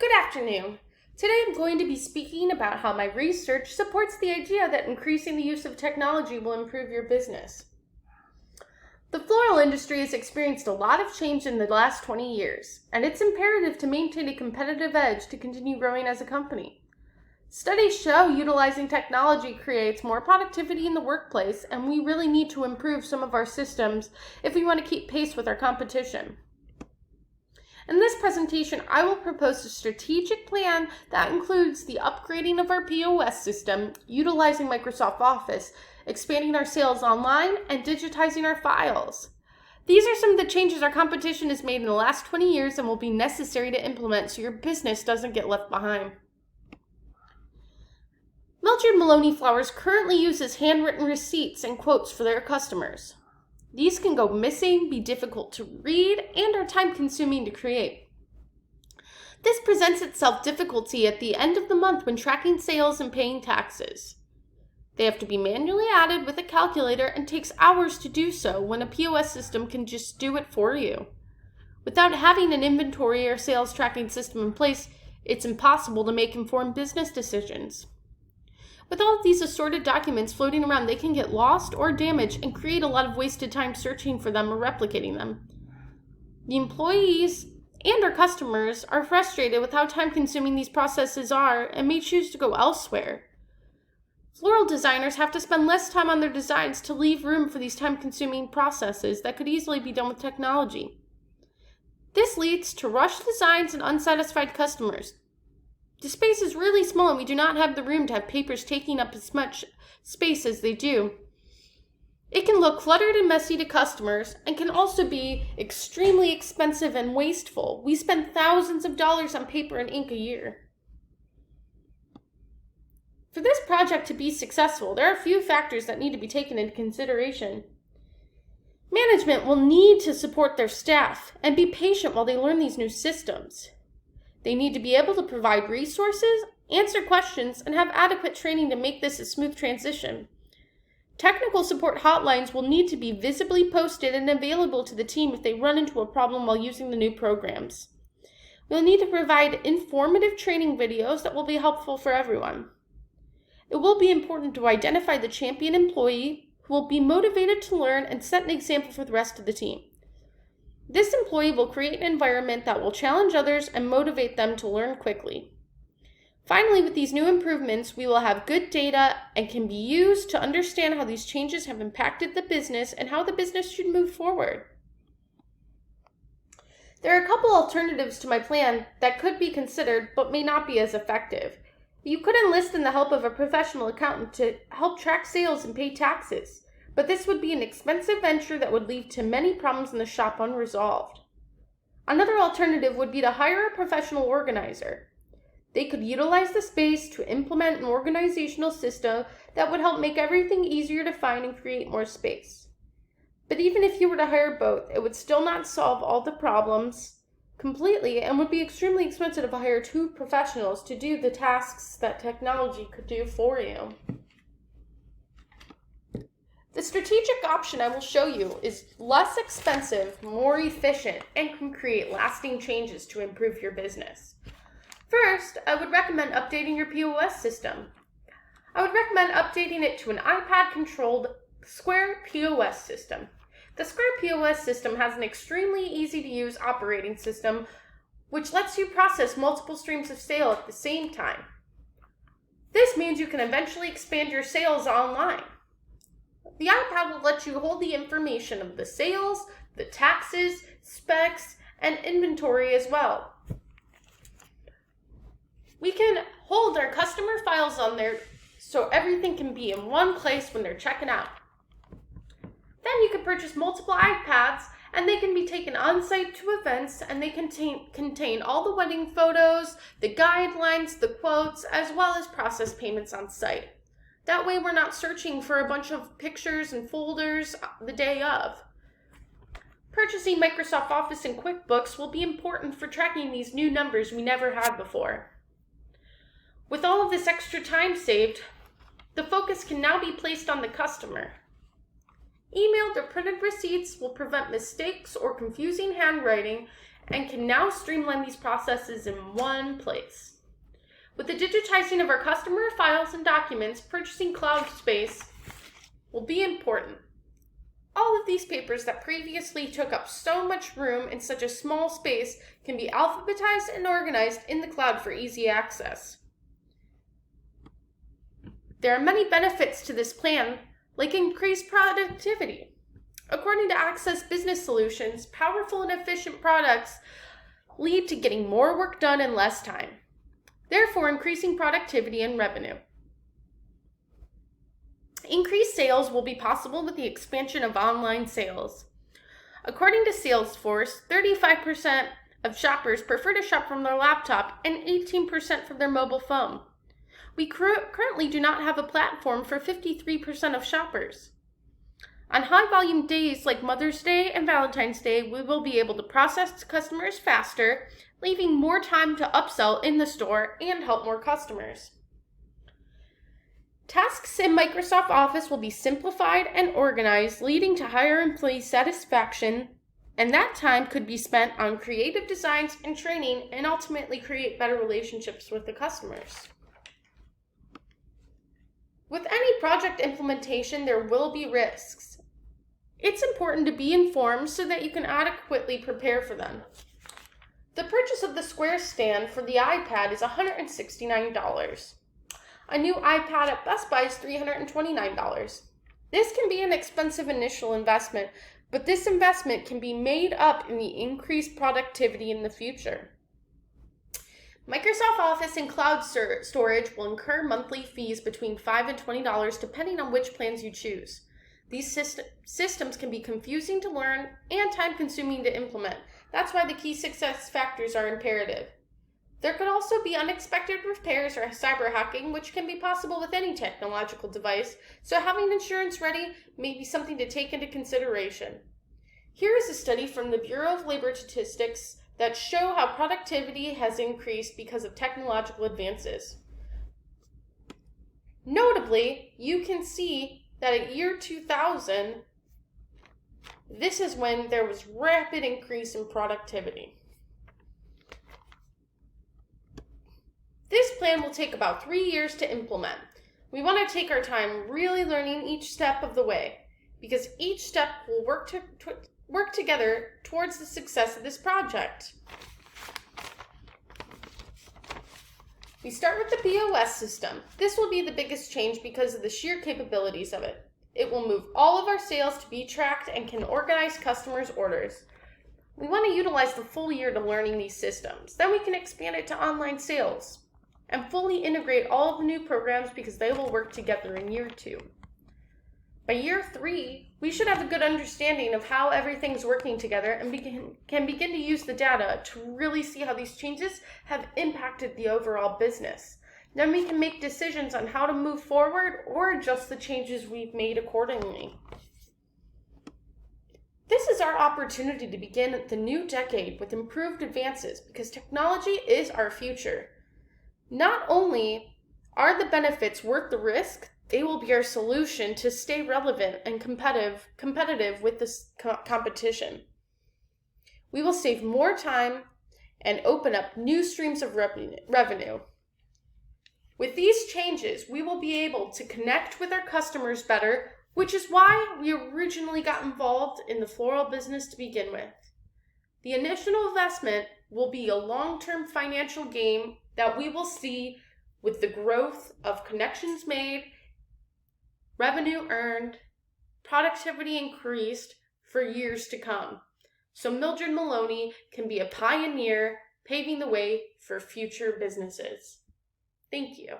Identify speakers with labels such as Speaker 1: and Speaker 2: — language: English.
Speaker 1: Good afternoon. Today I'm going to be speaking about how my research supports the idea that increasing the use of technology will improve your business. The floral industry has experienced a lot of change in the last 20 years, and it's imperative to maintain a competitive edge to continue growing as a company. Studies show utilizing technology creates more productivity in the workplace, and we really need to improve some of our systems if we want to keep pace with our competition. In this presentation, I will propose a strategic plan that includes the upgrading of our POS system, utilizing Microsoft Office, expanding our sales online, and digitizing our files. These are some of the changes our competition has made in the last 20 years and will be necessary to implement so your business doesn't get left behind. Mildred Maloney Flowers currently uses handwritten receipts and quotes for their customers. These can go missing, be difficult to read, and are time-consuming to create. This presents itself difficulty at the end of the month when tracking sales and paying taxes. They have to be manually added with a calculator and takes hours to do so when a POS system can just do it for you. Without having an inventory or sales tracking system in place, it's impossible to make informed business decisions. With all of these assorted documents floating around, they can get lost or damaged and create a lot of wasted time searching for them or replicating them. The employees and our customers are frustrated with how time-consuming these processes are and may choose to go elsewhere. Floral designers have to spend less time on their designs to leave room for these time-consuming processes that could easily be done with technology. This leads to rushed designs and unsatisfied customers. The space is really small and we do not have the room to have papers taking up as much space as they do. It can look cluttered and messy to customers and can also be extremely expensive and wasteful. We spend thousands of dollars on paper and ink a year. For this project to be successful, there are a few factors that need to be taken into consideration. Management will need to support their staff and be patient while they learn these new systems. They need to be able to provide resources, answer questions, and have adequate training to make this a smooth transition. Technical support hotlines will need to be visibly posted and available to the team if they run into a problem while using the new programs. We'll need to provide informative training videos that will be helpful for everyone. It will be important to identify the champion employee who will be motivated to learn and set an example for the rest of the team. This employee will create an environment that will challenge others and motivate them to learn quickly. Finally, with these new improvements, we will have good data and can be used to understand how these changes have impacted the business and how the business should move forward. There are a couple alternatives to my plan that could be considered but may not be as effective. You could enlist in the help of a professional accountant to help track sales and pay taxes, but this would be an expensive venture that would lead to many problems in the shop unresolved. Another alternative would be to hire a professional organizer. They could utilize the space to implement an organizational system that would help make everything easier to find and create more space. But even if you were to hire both, it would still not solve all the problems completely and would be extremely expensive to hire two professionals to do the tasks that technology could do for you. The strategic option I will show you is less expensive, more efficient, and can create lasting changes to improve your business. First, I would recommend updating your POS system. I would recommend updating it to an iPad-controlled Square POS system. The Square POS system has an extremely easy-to-use operating system which lets you process multiple streams of sale at the same time. This means you can eventually expand your sales online. The iPad will let you hold the information of the sales, the taxes, specs, and inventory as well. We can hold our customer files on there so everything can be in one place when they're checking out. Then you can purchase multiple iPads and they can be taken on-site to events and they contain all the wedding photos, the guidelines, the quotes, as well as process payments on site. That way we're not searching for a bunch of pictures and folders the day of. Purchasing Microsoft Office and QuickBooks will be important for tracking these new numbers we never had before. With all of this extra time saved, the focus can now be placed on the customer. Emailed or printed receipts will prevent mistakes or confusing handwriting and can now streamline these processes in one place. With the digitizing of our customer files and documents, purchasing cloud space will be important. All of these papers that previously took up so much room in such a small space can be alphabetized and organized in the cloud for easy access. There are many benefits to this plan, like increased productivity. According to Access Business Solutions, powerful and efficient products lead to getting more work done in less time, therefore increasing productivity and revenue. Increased sales will be possible with the expansion of online sales. According to Salesforce, 35% of shoppers prefer to shop from their laptop and 18% from their mobile phone. We currently do not have a platform for 53% of shoppers. On high-volume days like Mother's Day and Valentine's Day, we will be able to process customers faster, leaving more time to upsell in the store and help more customers. Tasks in Microsoft Office will be simplified and organized, leading to higher employee satisfaction, and that time could be spent on creative designs and training and ultimately create better relationships with the customers. With any project implementation, there will be risks. It's important to be informed so that you can adequately prepare for them. The purchase of the Square stand for the iPad is $169. A new iPad at Best Buy is $329. This can be an expensive initial investment, but this investment can be made up in the increased productivity in the future. Microsoft Office and cloud storage will incur monthly fees between $5 and $20 depending on which plans you choose. These systems can be confusing to learn and time-consuming to implement. That's why the key success factors are imperative. There could also be unexpected repairs or cyber hacking, which can be possible with any technological device, so having insurance ready may be something to take into consideration. Here is a study from the Bureau of Labor Statistics that show how productivity has increased because of technological advances. Notably, you can see that at year 2000, this is when there was rapid increase in productivity. This plan will take about 3 years to implement. We want to take our time really learning each step of the way, because each step will work together towards the success of this project. We start with the POS system. This will be the biggest change because of the sheer capabilities of it. It will move all of our sales to be tracked and can organize customers' orders. We want to utilize the full year to learning these systems. Then we can expand it to online sales and fully integrate all of the new programs because they will work together in year 2. By year 3, we should have a good understanding of how everything's working together and can begin to use the data to really see how these changes have impacted the overall business. Then we can make decisions on how to move forward or adjust the changes we've made accordingly. This is our opportunity to begin the new decade with improved advances because technology is our future. Not only are the benefits worth the risk, they will be our solution to stay relevant and competitive with this competition. We will save more time and open up new streams of revenue. With these changes, we will be able to connect with our customers better, which is why we originally got involved in the floral business to begin with. The initial investment will be a long-term financial gain that we will see with the growth of connections made, revenue earned, productivity increased for years to come. So Mildred Maloney can be a pioneer, paving the way for future businesses. Thank you.